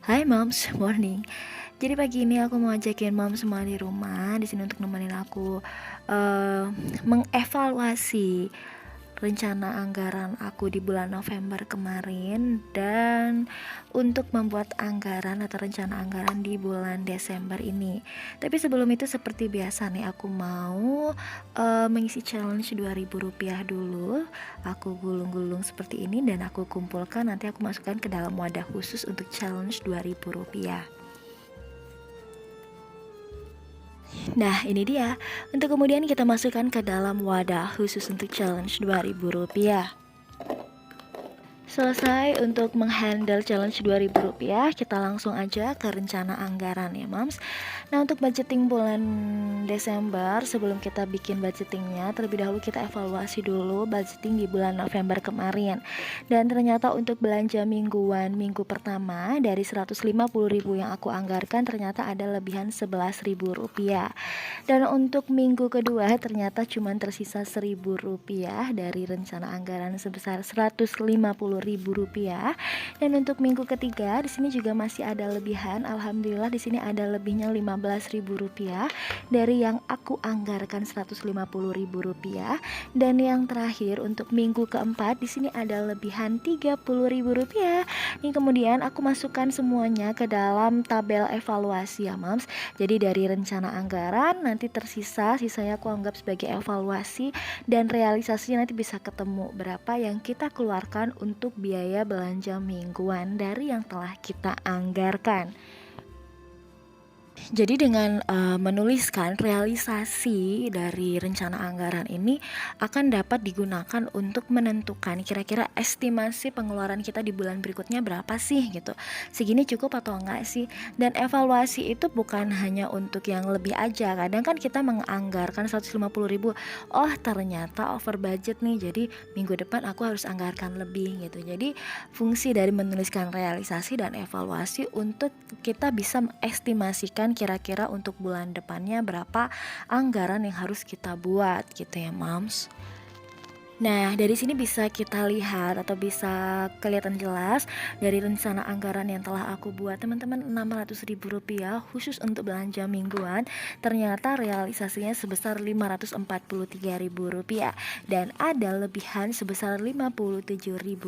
Hai moms, morning. Jadi pagi ini aku mau ajakin mom semua di rumah di sini untuk nemenin aku mengevaluasi rencana anggaran aku di bulan November kemarin dan untuk membuat anggaran atau rencana anggaran di bulan Desember ini. Tapi sebelum itu seperti biasa nih aku mau mengisi challenge Rp2.000 dulu. Aku gulung-gulung seperti ini dan aku kumpulkan, nanti aku masukkan ke dalam wadah khusus untuk challenge Rp2.000. Nah ini dia, untuk kemudian kita masukkan ke dalam wadah khusus untuk challenge Rp2.000. Selesai untuk menghandle challenge Rp2.000, kita langsung aja ke rencana anggaran ya moms. Nah untuk budgeting bulan Desember, sebelum kita bikin budgetingnya, terlebih dahulu kita evaluasi dulu budgeting di bulan November kemarin. Dan ternyata untuk belanja mingguan minggu pertama dari Rp150.000 yang aku anggarkan, ternyata ada lebihan Rp11.000. Dan untuk minggu kedua ternyata cuma tersisa Rp1.000 dari rencana anggaran sebesar Rp150.000. Dan untuk minggu ketiga di sini juga masih ada lebihan. Alhamdulillah di sini ada lebihnya Rp15.000 dari yang aku anggarkan Rp150.000. Dan yang terakhir untuk minggu keempat di sini ada lebihan Rp30.000. Ini kemudian aku masukkan semuanya ke dalam tabel evaluasi ya moms. Jadi dari rencana anggaran nanti sisanya aku anggap sebagai evaluasi, dan realisasinya nanti bisa ketemu berapa yang kita keluarkan untuk biaya belanja mingguan dari yang telah kita anggarkan. Jadi dengan menuliskan realisasi dari rencana anggaran ini akan dapat digunakan untuk menentukan kira-kira estimasi pengeluaran kita di bulan berikutnya berapa sih gitu. Segini cukup atau enggak sih? Dan evaluasi itu bukan hanya untuk yang lebih aja. Kadang kan kita menganggarkan Rp150.000, oh ternyata over budget nih, jadi minggu depan aku harus anggarkan lebih gitu. Jadi fungsi dari menuliskan realisasi dan evaluasi untuk kita bisa estimasikan kira-kira untuk bulan depannya berapa anggaran yang harus kita buat gitu ya moms. Nah, dari sini bisa kita lihat atau bisa kelihatan jelas dari rencana anggaran yang telah aku buat teman-teman, Rp600.000 khusus untuk belanja mingguan. Ternyata realisasinya sebesar Rp543.000 dan ada lebihan sebesar Rp57.000.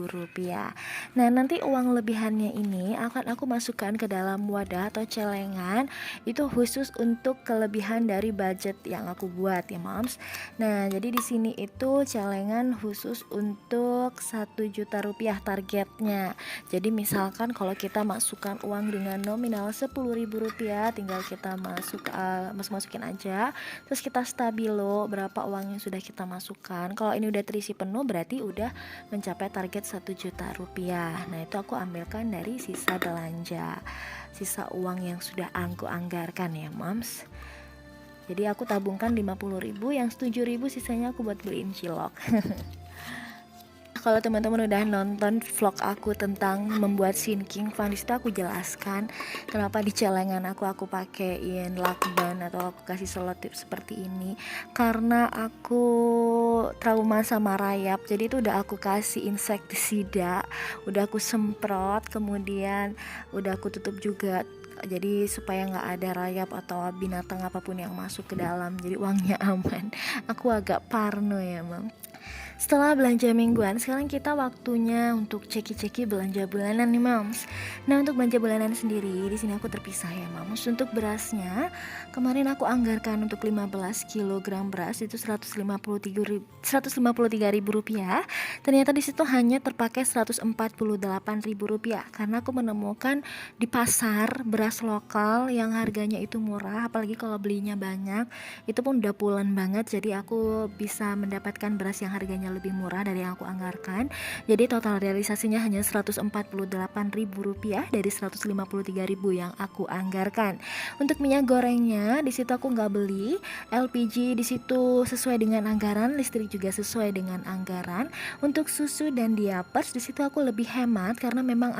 Nah, nanti uang lebihannya ini akan aku masukkan ke dalam wadah atau celengan, itu khusus untuk kelebihan dari budget yang aku buat ya moms. Nah, jadi di sini itu celengan khusus untuk Rp1.000.000 targetnya. Jadi misalkan kalau kita masukkan uang dengan nominal Rp10.000, tinggal kita masukin aja, terus kita stabilo berapa uang yang sudah kita masukkan. Kalau ini udah terisi penuh berarti udah mencapai target Rp1.000.000. Nah itu aku ambilkan dari sisa belanja, sisa uang yang sudah aku anggarkan ya moms. Jadi aku tabungkan 50.000, yang 7.000 sisanya aku buat beliin cilok. Kalau teman-teman udah nonton vlog aku tentang membuat sinking fund, disitu aku jelaskan kenapa di celengan aku pakein lakban atau aku kasih selotip seperti ini, karena aku trauma sama rayap. Jadi itu udah aku kasih insektisida, udah aku semprot, kemudian udah aku tutup juga, jadi supaya nggak ada rayap atau binatang apapun yang masuk ke dalam, jadi uangnya aman. Aku agak parno ya mam. Setelah belanja mingguan, sekarang kita waktunya untuk ceki-ceki belanja bulanan nih moms. Nah untuk belanja bulanan sendiri di sini aku terpisah ya moms. Untuk berasnya kemarin aku anggarkan untuk 15 kg beras itu Rp153.000. Ternyata di situ hanya terpakai Rp148.000 karena aku menemukan di pasar beras lokal yang harganya itu murah, apalagi kalau belinya banyak itu pun udah puluhan banget. Jadi aku bisa mendapatkan beras yang harganya lebih murah dari yang aku anggarkan. Jadi total realisasinya hanya Rp148.000 dari Rp153.000 yang aku anggarkan. Untuk minyak gorengnya di situ aku nggak beli, LPG di situ sesuai dengan anggaran, listrik juga sesuai dengan anggaran. Untuk susu dan diapers di situ aku lebih hemat karena memang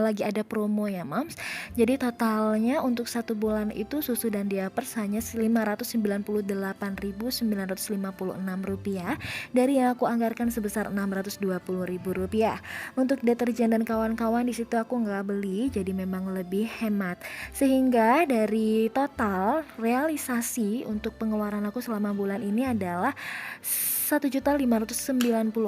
lagi ada promo ya moms. Jadi totalnya untuk satu bulan itu susu dan diapers hanya Rp598.956 dari yang aku aku anggarkan sebesar Rp620.000. Untuk deterjen dan kawan-kawan di situ aku nggak beli, jadi memang lebih hemat. Sehingga dari total realisasi untuk pengeluaran aku selama bulan ini adalah Rp1.594.956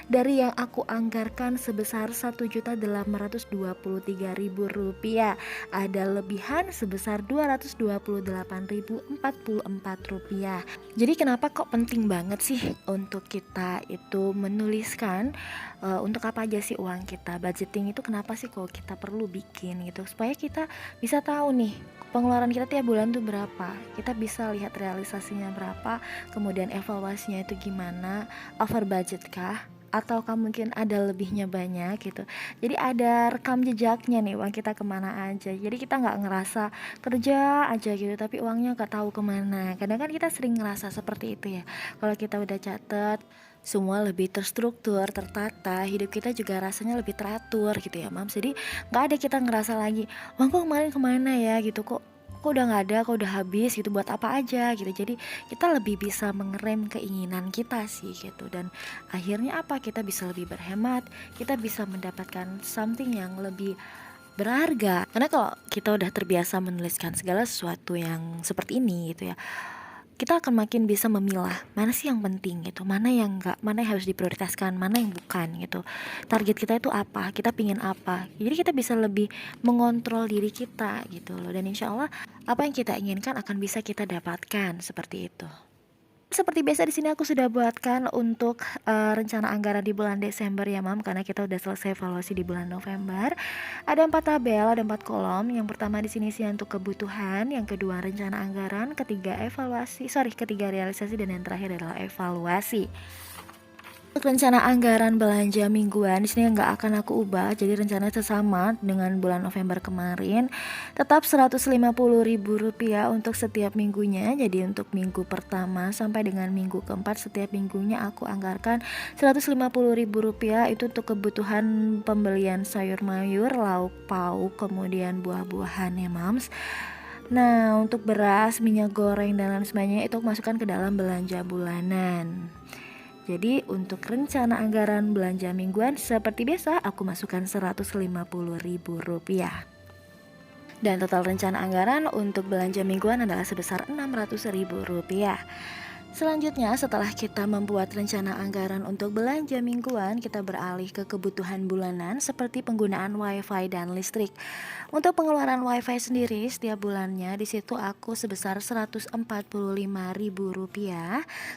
dari yang aku anggarkan sebesar Rp1.823.000. Ada lebihan sebesar Rp228.044. Jadi kenapa kok penting banget sih untuk kita itu menuliskan untuk apa aja sih uang kita? Budgeting itu kenapa sih kok kita perlu bikin gitu, supaya kita bisa tahu nih pengeluaran kita tiap bulan tuh berapa, kita bisa lihat realisasinya berapa, kemudian evaluasinya itu gimana, over budget kah, ataukah mungkin ada lebihnya banyak gitu. Jadi ada rekam jejaknya nih uang kita kemana aja, jadi kita nggak ngerasa kerja aja gitu tapi uangnya nggak tahu kemana. Kadang kan kita sering ngerasa seperti itu ya, kalau kita udah catet semua lebih terstruktur, tertata, hidup kita juga rasanya lebih teratur gitu ya Mams. Jadi nggak ada kita ngerasa lagi, uangku kemarin kemana ya gitu, kok udah nggak ada, kok udah habis gitu, buat apa aja gitu. Jadi kita lebih bisa mengerem keinginan kita sih gitu, dan akhirnya apa, kita bisa lebih berhemat, kita bisa mendapatkan something yang lebih berharga. Karena kalau kita udah terbiasa menuliskan segala sesuatu yang seperti ini gitu ya, kita akan makin bisa memilah mana sih yang penting gitu, mana yang enggak, mana yang harus diprioritaskan, mana yang bukan gitu. Target kita itu apa, kita pingin apa, jadi kita bisa lebih mengontrol diri kita gitu loh. Dan insya Allah apa yang kita inginkan akan bisa kita dapatkan seperti itu. Seperti biasa di sini aku sudah buatkan untuk rencana anggaran di bulan Desember ya Mam, karena kita udah selesai evaluasi di bulan November. Ada 4 tabel, ada 4 kolom. Yang pertama di sini sih untuk kebutuhan, yang kedua rencana anggaran, ketiga realisasi, dan yang terakhir adalah evaluasi. Untuk rencana anggaran belanja mingguan di sini nggak akan aku ubah, jadi rencananya sama dengan bulan November kemarin, tetap Rp150.000 untuk setiap minggunya. Jadi untuk minggu pertama sampai dengan minggu keempat setiap minggunya aku anggarkan Rp150.000 itu untuk kebutuhan pembelian sayur mayur, lauk pauk, kemudian buah-buahan ya Mams. Nah untuk beras, minyak goreng dan lain sebagainya itu aku masukkan ke dalam belanja bulanan. Jadi untuk rencana anggaran belanja mingguan seperti biasa aku masukkan Rp150.000. Dan total rencana anggaran untuk belanja mingguan adalah sebesar Rp600.000. Selanjutnya setelah kita membuat rencana anggaran untuk belanja mingguan, kita beralih ke kebutuhan bulanan seperti penggunaan wifi dan listrik. Untuk pengeluaran wifi sendiri setiap bulannya di situ aku sebesar Rp145.000.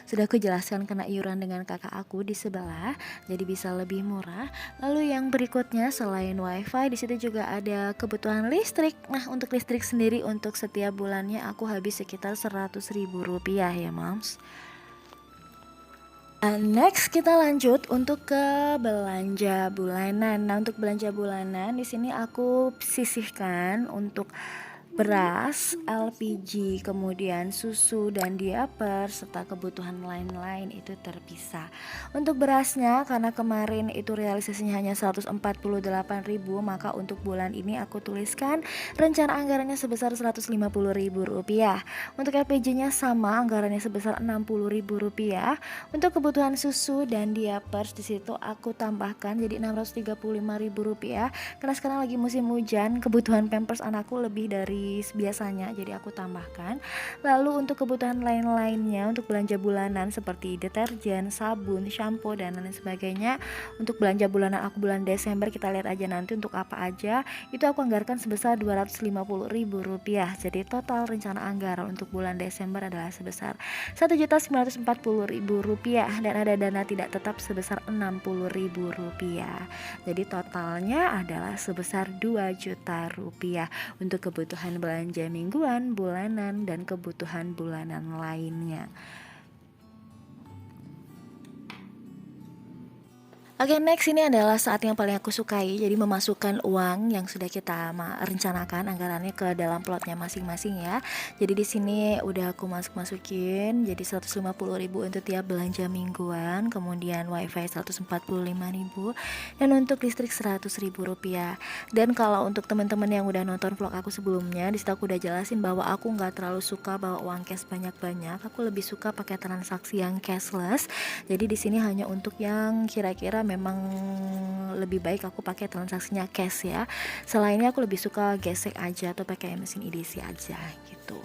Sudah aku jelaskan kena iuran dengan kakak aku di sebelah, jadi bisa lebih murah. Lalu yang berikutnya selain wifi di situ juga ada kebutuhan listrik. Nah untuk listrik sendiri untuk setiap bulannya aku habis sekitar Rp100.000 ya Moms. Next kita lanjut untuk ke belanja bulanan. Nah untuk belanja bulanan di sini aku sisihkan untuk beras, LPG, kemudian susu dan diaper serta kebutuhan lain-lain itu terpisah. Untuk berasnya karena kemarin itu realisasinya hanya Rp148.000, maka untuk bulan ini aku tuliskan rencana anggarannya sebesar Rp150.000. Untuk LPG-nya sama, anggarannya sebesar Rp60.000. Untuk kebutuhan susu dan diaper di situ aku tambahkan jadi Rp635.000 karena sekarang lagi musim hujan, kebutuhan pampers anakku lebih dari biasanya, jadi aku tambahkan. Lalu untuk kebutuhan lain-lainnya untuk belanja bulanan seperti deterjen, sabun, shampoo dan lain sebagainya, untuk belanja bulanan aku bulan Desember kita lihat aja nanti untuk apa aja, itu aku anggarkan sebesar Rp250.000. Jadi total rencana anggaran untuk bulan Desember adalah sebesar Rp1.940.000 dan ada dana tidak tetap sebesar Rp60.000. Jadi totalnya adalah sebesar Rp2 juta untuk kebutuhan belanja mingguan, bulanan, dan kebutuhan bulanan lainnya. Oke, next ini adalah saat yang paling aku sukai. Jadi memasukkan uang yang sudah kita rencanakan anggarannya ke dalam plotnya masing-masing ya. Jadi di sini udah aku masukin jadi 150.000 untuk tiap belanja mingguan, kemudian wifi 145.000 dan untuk listrik 100.000 rupiah. Dan kalau untuk teman-teman yang udah nonton vlog aku sebelumnya, di situ aku udah jelasin bahwa aku nggak terlalu suka bawa uang cash banyak-banyak. Aku lebih suka pakai transaksi yang cashless. Jadi di sini hanya untuk yang kira-kira memang lebih baik aku pakai transaksinya cash ya. Selainnya aku lebih suka gesek aja atau pakai mesin EDC aja gitu.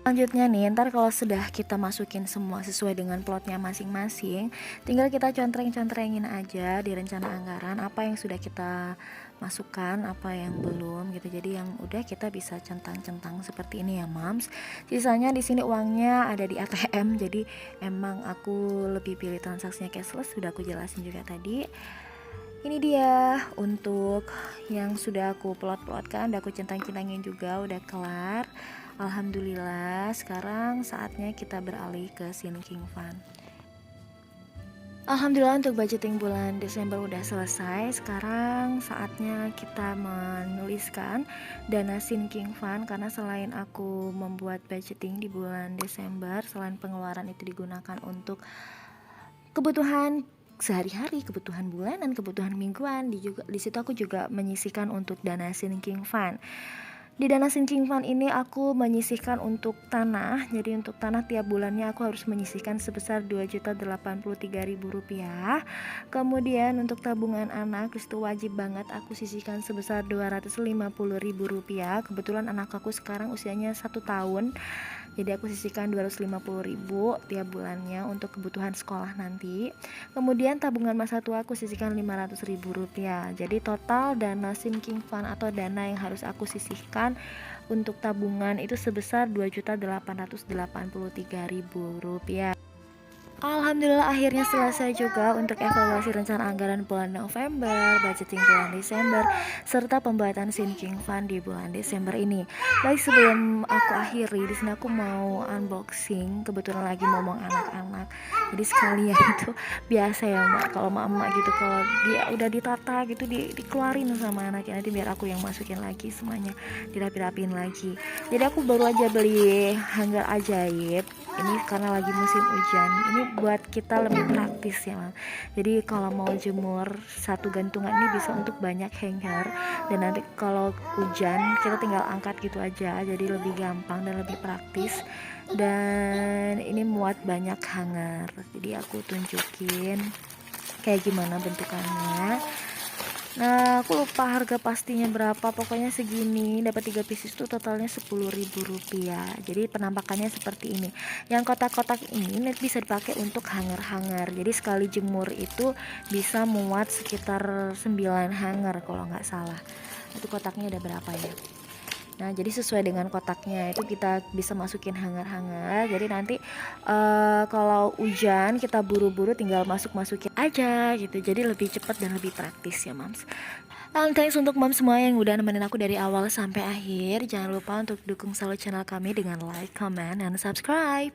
Selanjutnya nih, ntar kalau sudah kita masukin semua sesuai dengan plotnya masing-masing, tinggal kita contreng-contrengin aja di rencana anggaran apa yang sudah kita masukkan, apa yang belum gitu. Jadi yang udah kita bisa centang-centang seperti ini ya, Mams. Sisanya di sini uangnya ada di ATM. Jadi emang aku lebih pilih transaksinya cashless, sudah aku jelasin juga tadi. Ini dia untuk yang sudah aku plot-plotkan, udah aku centang-centangin juga, udah kelar. Alhamdulillah, sekarang saatnya kita beralih ke sinking fund. Alhamdulillah untuk budgeting bulan Desember udah selesai. Sekarang saatnya kita menuliskan dana sinking fund, karena selain aku membuat budgeting di bulan Desember, selain pengeluaran itu digunakan untuk kebutuhan sehari-hari, kebutuhan bulanan, kebutuhan mingguan, di situ aku juga menyisihkan untuk dana sinking fund. Di dana sinking fund ini aku menyisihkan untuk tanah. Jadi untuk tanah tiap bulannya aku harus menyisihkan sebesar Rp2.083.000. Kemudian untuk tabungan anak itu wajib banget aku sisihkan sebesar Rp250.000. Kebetulan anak aku sekarang usianya 1 tahun. Jadi aku sisihkan 250.000 tiap bulannya untuk kebutuhan sekolah nanti. Kemudian tabungan masa tua aku sisihkan Rp500.000. Jadi total dana sinking fund atau dana yang harus aku sisihkan untuk tabungan itu sebesar Rp2.883.000. Alhamdulillah akhirnya selesai juga untuk evaluasi rencana anggaran bulan November, budgeting bulan Desember, serta pembuatan sinking fund di bulan Desember ini. Baik, sebelum aku akhiri, di sini aku mau unboxing. Kebetulan lagi ngomong anak-anak, jadi sekalian itu biasa ya Mak, kalau emak-emak gitu, kalau dia udah ditata gitu dikeluarin sama anaknya, nanti biar aku yang masukin lagi semuanya, dirapi-rapin lagi. Jadi aku baru aja beli hanger ajaib ini karena lagi musim hujan. Ini buat kita lebih praktis ya, Mam. Jadi kalau mau jemur satu gantungan ini bisa untuk banyak hanger, dan nanti kalau hujan kita tinggal angkat gitu aja, jadi lebih gampang dan lebih praktis. Dan ini muat banyak hanger, jadi aku tunjukin kayak gimana bentukannya. Nah, aku lupa harga pastinya berapa, pokoknya segini. Dapat 3 pieces tuh totalnya Rp10.000. Jadi penampakannya seperti ini. Yang kotak-kotak ini bisa dipakai untuk hanger-hanger. Jadi sekali jemur itu bisa muat sekitar 9 hanger kalau nggak salah. Itu kotaknya ada berapa ya? Nah, jadi sesuai dengan kotaknya itu kita bisa masukin hanger-hanger. Jadi nanti kalau hujan kita buru-buru tinggal masukin aja gitu. Jadi lebih cepat dan lebih praktis ya, Mams. Thanks untuk Mams semua yang udah nemenin aku dari awal sampai akhir. Jangan lupa untuk dukung selalu channel kami dengan like, comment, dan subscribe.